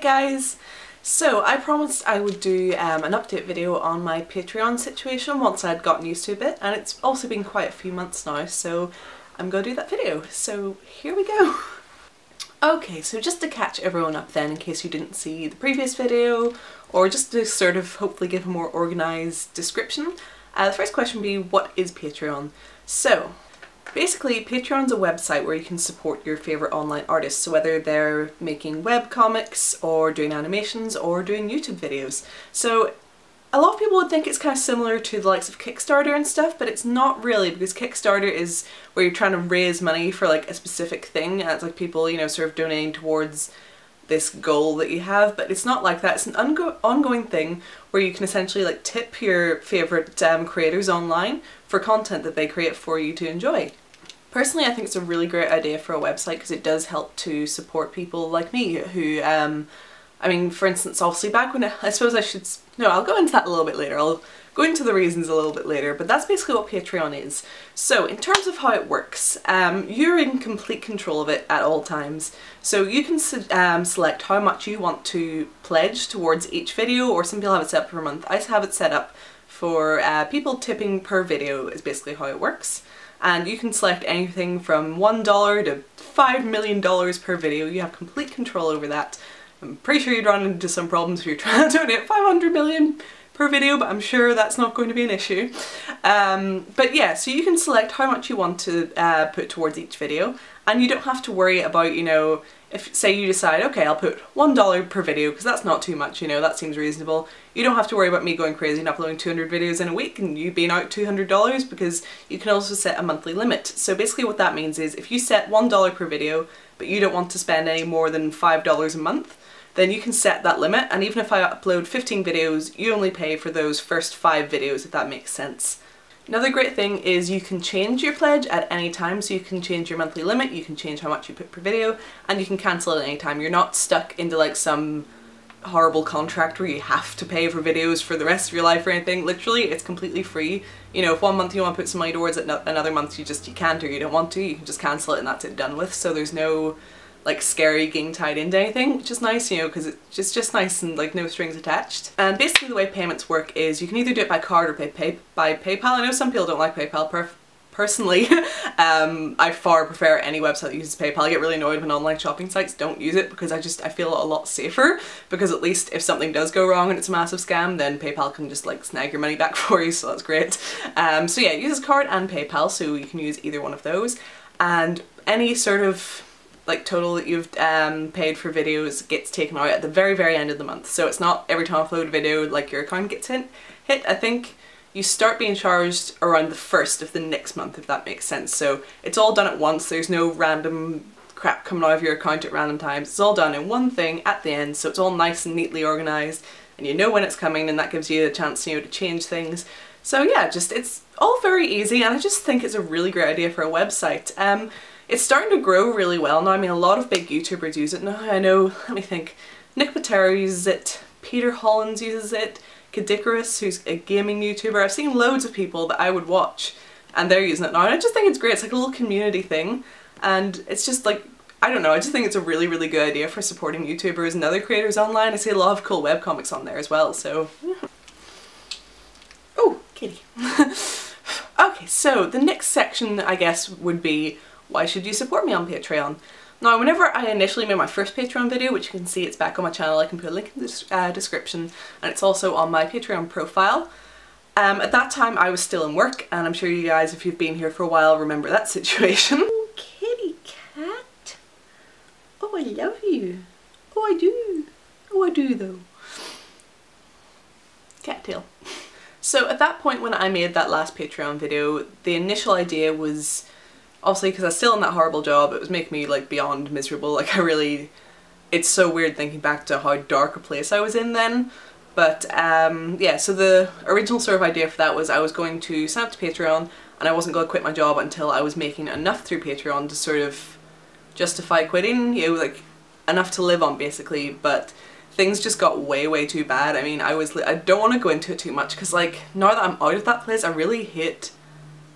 guys! So I promised I would do an update video on my Patreon situation once I'd gotten used to it a bit, and it's also been quite a few months now, so I'm going to do that video. So here we go! Okay, so just to catch everyone up then, in case you didn't see the previous video, or just to sort of hopefully give a more organised description, the first question would be, what is Patreon? So basically, Patreon's a website where you can support your favourite online artists, so whether they're making webcomics or doing animations or doing YouTube videos. So a lot of people would think it's kind of similar to the likes of Kickstarter and stuff, but it's not really, because Kickstarter is where you're trying to raise money for like a specific thing, and it's like people, you know, sort of donating towards this goal that you have, but it's not like that. It's an ongoing thing where you can essentially like tip your favourite creators online for content that they create for you to enjoy. Personally, I think it's a really great idea for a website because it does help to support people like me who, I mean, for instance, obviously back when I'll go into that a little bit later. I'll go into the reasons a little bit later, but that's basically what Patreon is. So in terms of how it works, you're in complete control of it at all times. So you can select how much you want to pledge towards each video, or some people have it set up per month. I have it set up for people tipping per video is basically how it works. And you can select anything from $1 to $5 million per video. You have complete control over that. I'm pretty sure you'd run into some problems if you're trying to donate 500 million per video, but I'm sure that's not going to be an issue. But yeah, so you can select how much you want to put towards each video, and you don't have to worry about, you know, if say you decide, okay, I'll put $1 per video because that's not too much, you know, that seems reasonable. You don't have to worry about me going crazy and uploading 200 videos in a week and you being out $200, because you can also set a monthly limit. So basically what that means is if you set $1 per video but you don't want to spend any more than $5 a month, then you can set that limit, and even if I upload 15 videos, you only pay for those first 5 videos, if that makes sense. Another great thing is you can change your pledge at any time, so you can change your monthly limit, you can change how much you put per video, and you can cancel it at any time. You're not stuck into like some horrible contract where you have to pay for videos for the rest of your life or anything. Literally, it's completely free. You know, if one month you want to put some money towards it, another month you can't, or you don't want to, you can just cancel it and that's it, done with. So there's no like scary getting tied into anything, which is nice, you know, because it's just nice and like no strings attached. And basically the way payments work is you can either do it by card or pay by PayPal. I know some people don't like PayPal. Personally, I far prefer any website that uses PayPal. I get really annoyed when online shopping sites don't use it because I feel a lot safer, because at least if something does go wrong and it's a massive scam, then PayPal can just like snag your money back for you, so that's great. So yeah, it uses card and PayPal, so you can use either one of those, and any sort of like total that you've paid for videos gets taken out at the very end of the month. So it's not every time I upload a video like your account gets hit. I think you start being charged around the 1st of the next month, if that makes sense. So it's all done at once. There's no random crap coming out of your account at random times. It's all done in one thing at the end, so it's all nice and neatly organised, and you know when it's coming, and that gives you a chance, you know, to change things. So yeah, it's all very easy, and I just think it's a really great idea for a website. It's starting to grow really well now. I mean, a lot of big YouTubers use it now. I know, let me think, Nick Patera uses it, Peter Hollins uses it, Kadikarus, who's a gaming YouTuber. I've seen loads of people that I would watch and they're using it now, and I just think it's great. It's like a little community thing, and it's just like, I don't know, I just think it's a really good idea for supporting YouTubers and other creators online. I see a lot of cool webcomics on there as well, so yeah. Oh, kitty. Okay, so the next section I guess would be, why should you support me on Patreon? Now, whenever I initially made my first Patreon video, which you can see it's back on my channel, I can put a link in the description, and it's also on my Patreon profile. At that time I was still in work, and I'm sure you guys, if you've been here for a while, remember that situation. Oh, kitty cat. Oh, I love you. Oh, I do. Oh, I do though. Cattail. So at that point when I made that last Patreon video, the initial idea was, obviously because I was still in that horrible job, it was making me like beyond miserable. Like it's so weird thinking back to how dark a place I was in then. But yeah, so the original sort of idea for that was I was going to sign up to Patreon, and I wasn't going to quit my job until I was making enough through Patreon to sort of justify quitting, you know, like enough to live on basically. But things just got way too bad. I mean, I don't want to go into it too much because like now that I'm out of that place, I really hate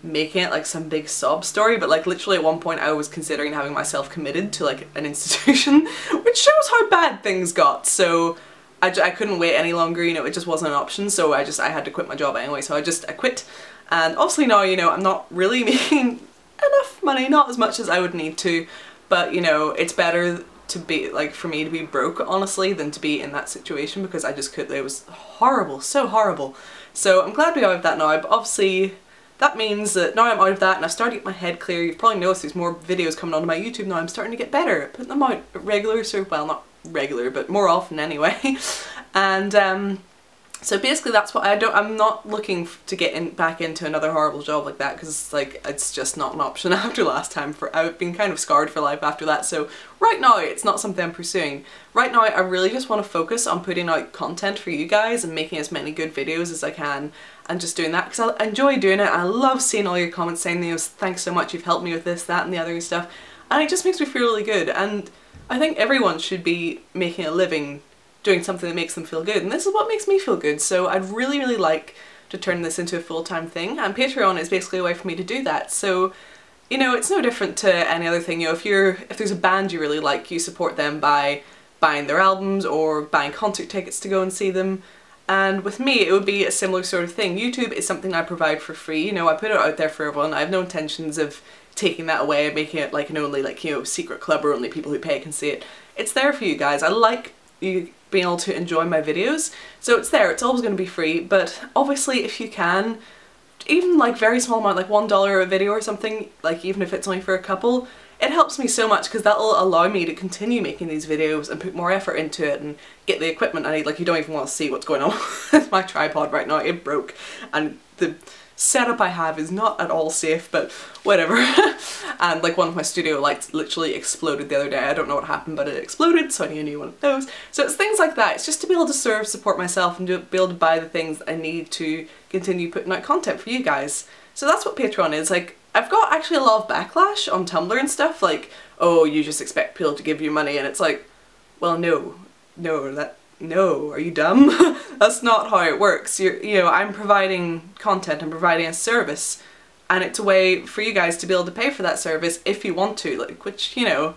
making it like some big sob story, but like literally at one point I was considering having myself committed to like an institution, which shows how bad things got. So I couldn't wait any longer, you know, it just wasn't an option, so I had to quit my job anyway, so I quit. And obviously now, you know, I'm not really making enough money, not as much as I would need to, but you know, it's better to be, like, for me to be broke, honestly, than to be in that situation, because I just couldn't. It was horrible, so horrible. So I'm glad to be out of that now, but obviously that means that now I'm out of that and I've started to get my head clear. You've probably noticed there's more videos coming onto my YouTube now. I'm starting to get better at putting them out regular, so, well, not regular, but more often anyway. And so basically that's what I'm not looking to get back into another horrible job like that, because like it's just not an option after last time. I've been kind of scarred for life after that, so right now it's not something I'm pursuing. Right now I really just want to focus on putting out content for you guys and making as many good videos as I can, and just doing that because I enjoy doing it. I love seeing all your comments saying, you know, thanks so much, you've helped me with this, that and the other stuff, and it just makes me feel really good. And I think everyone should be making a living doing something that makes them feel good, and this is what makes me feel good, so I'd really, really like to turn this into a full-time thing, and Patreon is basically a way for me to do that. So, you know, it's no different to any other thing. You know, if there's a band you really like, you support them by buying their albums or buying concert tickets to go and see them. And with me, it would be a similar sort of thing. YouTube is something I provide for free, you know, I put it out there for everyone. I have no intentions of taking that away and making it like an only, like, you know, secret club where only people who pay can see it. It's there for you guys. I like you being able to enjoy my videos, so it's there, it's always going to be free. But obviously if you can, even like very small amount, like $1 a video or something, like even if it's only for a couple, it helps me so much because that'll allow me to continue making these videos and put more effort into it and get the equipment I need. Like, you don't even want to see what's going on with my tripod right now. It broke and the setup I have is not at all safe, but whatever. And like one of my studio lights literally exploded the other day. I don't know what happened, but it exploded, so I need a new one of those. So it's things like that. It's just to be able to support myself and be able to buy the things I need to continue putting out content for you guys. So that's what Patreon is. Like, I've got actually a lot of backlash on Tumblr and stuff, like, oh, you just expect people to give you money, and it's like, well, no, are you dumb? That's not how it works. You know, I'm providing content, I'm providing a service, and it's a way for you guys to be able to pay for that service if you want to, like, which, you know,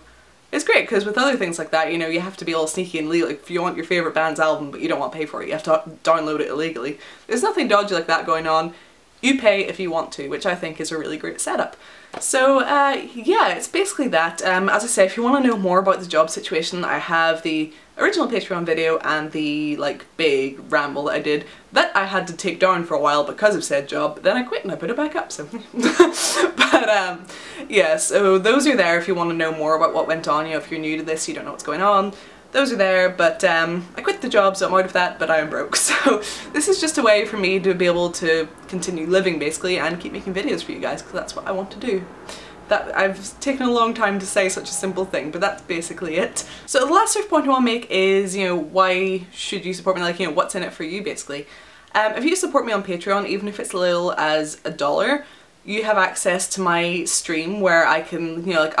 is great, because with other things like that, you know, you have to be all sneaky and legal. Like, if you want your favourite band's album but you don't want to pay for it, you have to download it illegally. There's nothing dodgy like that going on. You pay if you want to, which I think is a really great setup. So yeah, it's basically that. As I say, if you want to know more about the job situation, I have the original Patreon video and the like big ramble that I did that I had to take down for a while because of said job, but then I quit and I put it back up, so but yeah, so those are there if you want to know more about what went on. You know, if you're new to this, you don't know what's going on, those are there. But I quit the job, so I'm out of that, but I am broke. So this is just a way for me to be able to continue living, basically, and keep making videos for you guys, because that's what I want to do. That I've taken a long time to say such a simple thing, but that's basically it. So the last sort of point I want to make is, you know, why should you support me? Like, you know, what's in it for you, basically. If you support me on Patreon, even if it's as little as $1, you have access to my stream where I can, you know, like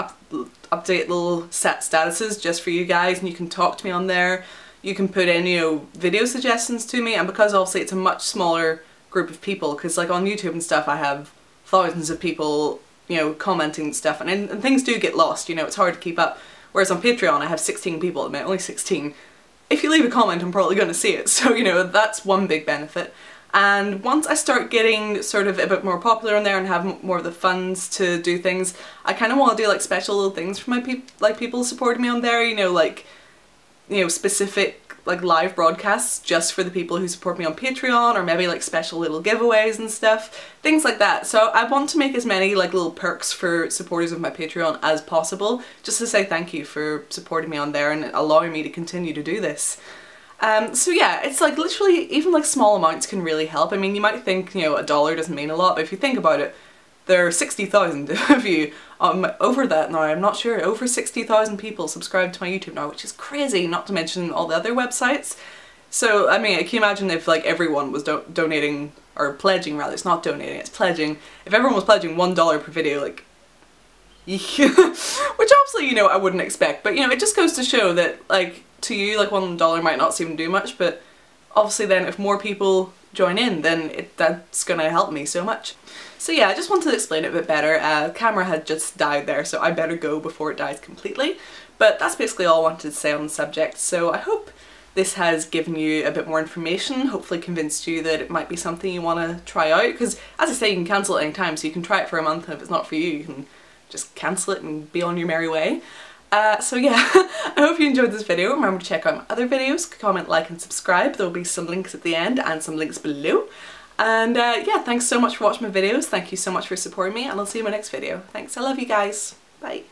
update little set statuses just for you guys, and you can talk to me on there. You can put in, you know, video suggestions to me, and because obviously it's a much smaller group of people, because like on YouTube and stuff I have thousands of people, you know, commenting stuff, and things do get lost, you know, it's hard to keep up. Whereas on Patreon I have 16 people at the minute, only 16. If you leave a comment I'm probably going to see it, so you know, that's one big benefit. And once I start getting sort of a bit more popular on there and have more of the funds to do things, I kind of want to do like special little things for my people supporting me on there, you know, like, you know, specific like live broadcasts just for the people who support me on Patreon, or maybe like special little giveaways and stuff, things like that. So I want to make as many like little perks for supporters of my Patreon as possible, just to say thank you for supporting me on there and allowing me to continue to do this. So yeah, it's like literally even like small amounts can really help. I mean, you might think, you know, $1 doesn't mean a lot, but if you think about it, there are 60,000 of you over that now, I'm not sure, over 60,000 people subscribe to my YouTube now, which is crazy, not to mention all the other websites. So, I mean, can you imagine if like everyone was donating, or pledging rather, it's not donating, it's pledging. If everyone was pledging $1 per video, like, which obviously, you know, I wouldn't expect, but you know, it just goes to show that like, to you, like $1 might not seem to do much, but obviously then if more people join in, then that's gonna help me so much. So yeah, I just wanted to explain it a bit better. Camera had just died there, so I better go before it dies completely. But that's basically all I wanted to say on the subject, so I hope this has given you a bit more information, hopefully convinced you that it might be something you want to try out, because as I say, you can cancel it any time, so you can try it for a month, and if it's not for you, you can just cancel it and be on your merry way. So yeah, I hope you enjoyed this video. Remember to check out my other videos, comment, like and subscribe. There will be some links at the end and some links below. And yeah, thanks so much for watching my videos. Thank you so much for supporting me, and I'll see you in my next video. Thanks, I love you guys. Bye.